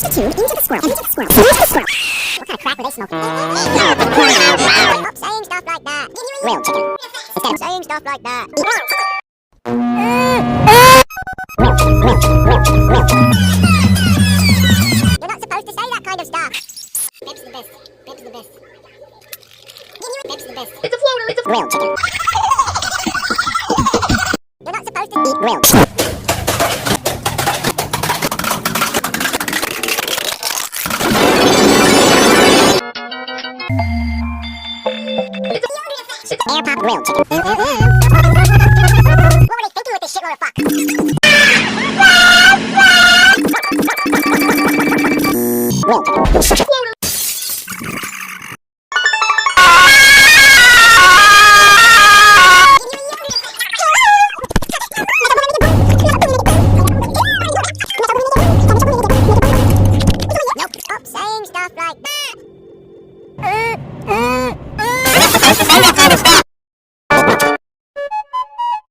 the tune into the squirrel. Into the squirrel. Into the squirrel. What kind of crap were they smoking? Stop saying stuff like that. Grilled chicken. Instead of saying stuff like that. Grilled chicken. Grilled chicken. Grilled chicken. You're not supposed to say that kind of stuff. Pip's the best. Pip's the best. Pip's the best. It's a floater. It's a Grilled chicken. You're not supposed to eat grilled chicken. Air pop grilled chicken. What were they thinking with this shitload of fuck? Grilled chicken. Nope, stop saying stuff like that. You're not supposed to say that kind of stuff.